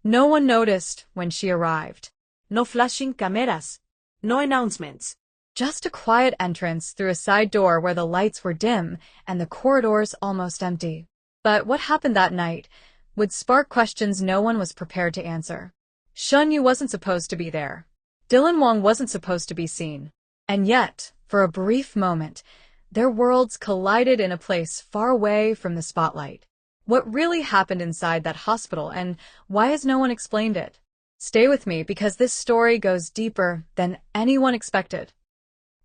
No one noticed when she arrived. No flashing cameras. No announcements. Just a quiet entrance through a side door where the lights were dim and the corridors almost empty. But what happened that night would spark questions no one was prepared to answer. Shen Yue wasn't supposed to be there. Dylan Wang wasn't supposed to be seen. And yet, for a brief moment, their worlds collided in a place far away from the spotlight. What really happened inside that hospital, and why has no one explained it? Stay with me because this story goes deeper than anyone expected.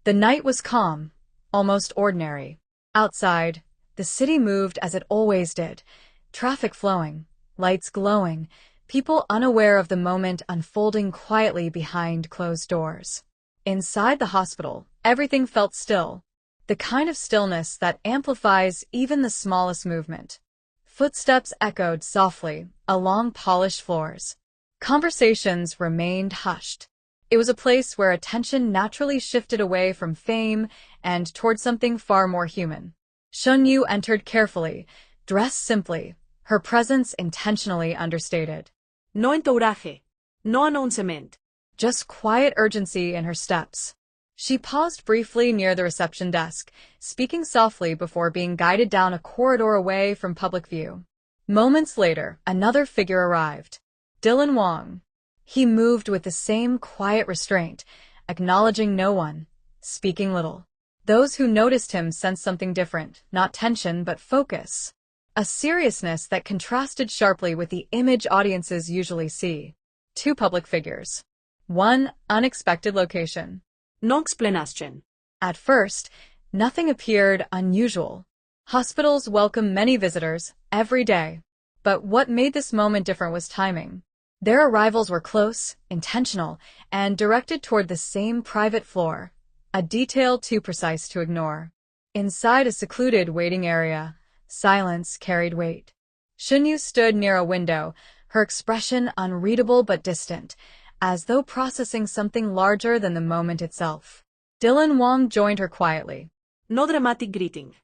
The night was calm, almost ordinary. Outside, the city moved as it always did, traffic flowing, lights glowing, people unaware of the moment unfolding quietly behind closed doors. Inside the hospital, everything felt still, the kind of stillness that amplifies even the smallest movement. Footsteps echoed softly along polished floors. Conversations remained hushed. It was a place where attention naturally shifted away from fame and toward something far more human. Shen Yue entered carefully, dressed simply, her presence intentionally understated. No entourage. No announcement. Just quiet urgency in her steps. She paused briefly near the reception desk, speaking softly before being guided down a corridor away from public view. Moments later, another figure arrived. Dylan Wang. He moved with the same quiet restraint, acknowledging no one, speaking little. Those who noticed him sensed something different, not tension but focus. A seriousness that contrasted sharply with the image audiences usually see. Two public figures. One unexpected location. No explanation. At first, nothing appeared unusual. Hospitals welcome many visitors every day. But what made this moment different was timing. Their arrivals were close, intentional, and directed toward the same private floor, a detail too precise to ignore. Inside a secluded waiting area, silence carried weight. Shen Yue stood near a window, her expression unreadable but distant, as though processing something larger than the moment itself. Dylan Wang joined her quietly. No dramatic greeting.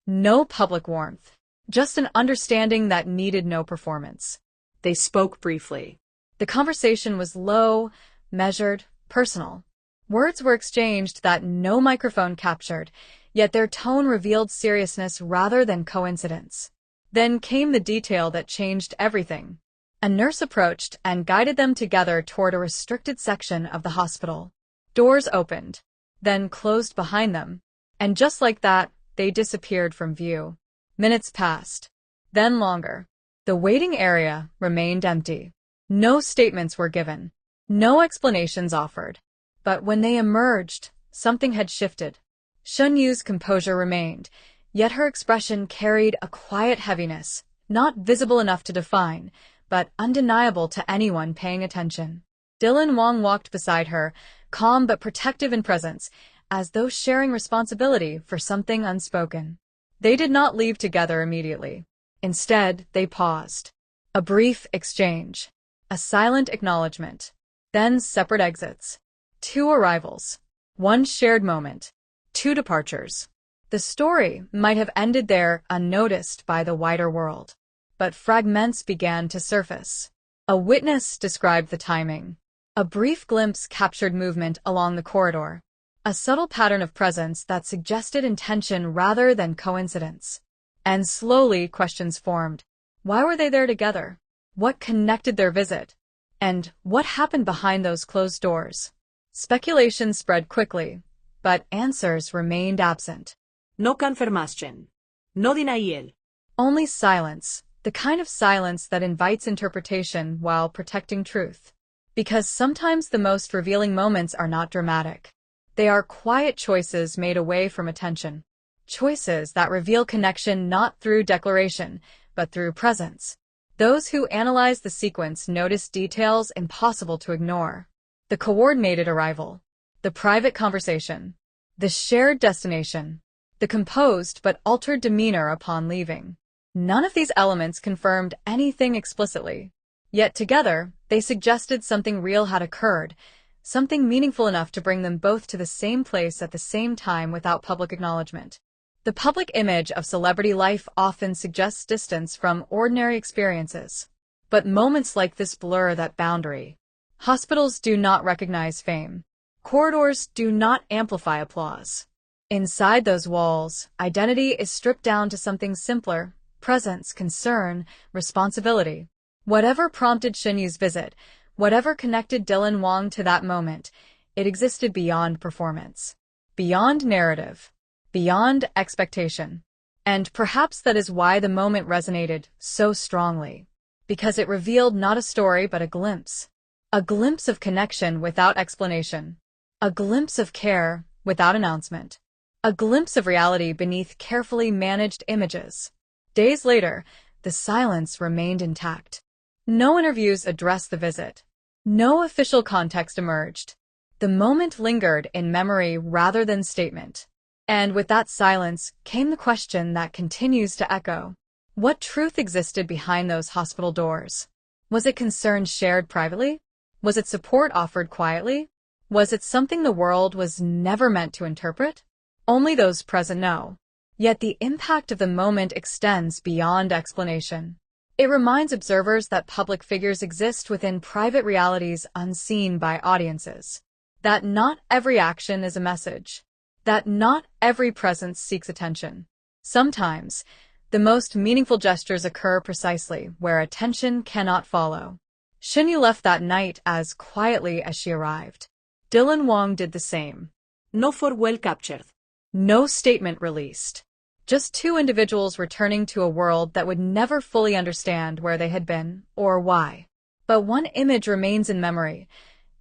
No public warmth. Just an understanding that needed no performance. They spoke briefly. The conversation was low, measured, personal. Words were exchanged that no microphone captured, yet their tone revealed seriousness rather than coincidence. Then came the detail that changed everything. A nurse approached and guided them together toward a restricted section of the hospital. Doors opened, then closed behind them, and just like that, they disappeared from view. Minutes passed, then longer. The waiting area remained empty. No statements were given, no explanations offered. But when they emerged, something had shifted. Shen Yue's composure remained, yet her expression carried a quiet heaviness, not visible enough to define, but undeniable to anyone paying attention. Dylan Wang walked beside her, calm but protective in presence, as though sharing responsibility for something unspoken. They did not leave together immediately. Instead, they paused. A brief exchange. A silent acknowledgement. Then separate exits. Two arrivals. One shared moment. Two departures. The story might have ended there unnoticed by the wider world. But fragments began to surface. A witness described the timing. A brief glimpse captured movement along the corridor. A subtle pattern of presence that suggested intention rather than coincidence. And slowly questions formed. Why were they there together? What connected their visit? And what happened behind those closed doors? Speculation spread quickly, but answers remained absent. No confirmation. No denial. Only silence, the kind of silence that invites interpretation while protecting truth. Because sometimes the most revealing moments are not dramatic. They are quiet choices made away from attention. Choices that reveal connection not through declaration, but through presence. Those who analyze the sequence notice details impossible to ignore. The coordinated arrival. The private conversation. The shared destination. The composed but altered demeanor upon leaving. None of these elements confirmed anything explicitly. Yet together, they suggested something real had occurred, something meaningful enough to bring them both to the same place at the same time without public acknowledgement. The public image of celebrity life often suggests distance from ordinary experiences. But moments like this blur that boundary. Hospitals do not recognize fame. Corridors do not amplify applause. Inside those walls, identity is stripped down to something simpler: presence, concern, responsibility. Whatever prompted Shen Yue's visit, whatever connected Dylan Wang to that moment, it existed beyond performance, beyond narrative, beyond expectation. And perhaps that is why the moment resonated so strongly. Because it revealed not a story but a glimpse. A glimpse of connection without explanation. A glimpse of care without announcement. A glimpse of reality beneath carefully managed images. Days later, the silence remained intact. No interviews addressed the visit. No official context emerged. The moment lingered in memory rather than statement. And with that silence came the question that continues to echo. What truth existed behind those hospital doors? Was it concern shared privately? Was it support offered quietly? Was it something the world was never meant to interpret? Only those present know. Yet the impact of the moment extends beyond explanation. It reminds observers that public figures exist within private realities unseen by audiences. That not every action is a message. That not every presence seeks attention. Sometimes, the most meaningful gestures occur precisely where attention cannot follow. Shen Yue left that night as quietly as she arrived. Dylan Wang did the same. No farewell captured. No statement released. Just two individuals returning to a world that would never fully understand where they had been or why. But one image remains in memory.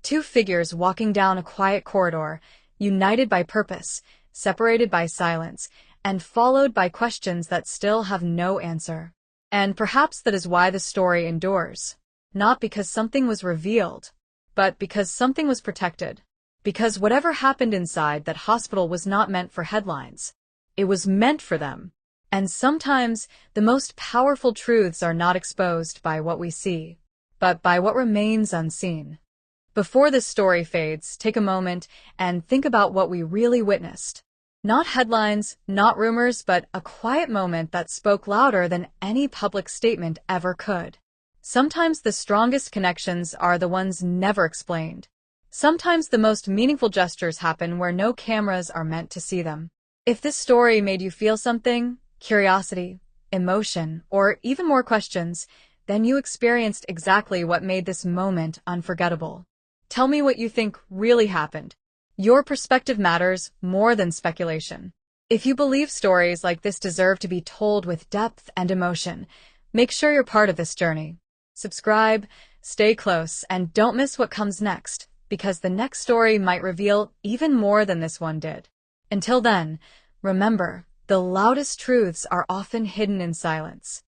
Two figures walking down a quiet corridor, united by purpose, separated by silence, and followed by questions that still have no answer. And perhaps that is why the story endures. Not because something was revealed, but because something was protected. Because whatever happened inside that hospital was not meant for headlines. It was meant for them. And sometimes, the most powerful truths are not exposed by what we see, but by what remains unseen. Before this story fades, take a moment and think about what we really witnessed. Not headlines, not rumors, but a quiet moment that spoke louder than any public statement ever could. Sometimes the strongest connections are the ones never explained. Sometimes the most meaningful gestures happen where no cameras are meant to see them. If this story made you feel something, curiosity, emotion, or even more questions, then you experienced exactly what made this moment unforgettable. Tell me what you think really happened. Your perspective matters more than speculation. If you believe stories like this deserve to be told with depth and emotion, make sure you're part of this journey. Subscribe, stay close, and don't miss what comes next, because the next story might reveal even more than this one did. Until then, remember, the loudest truths are often hidden in silence.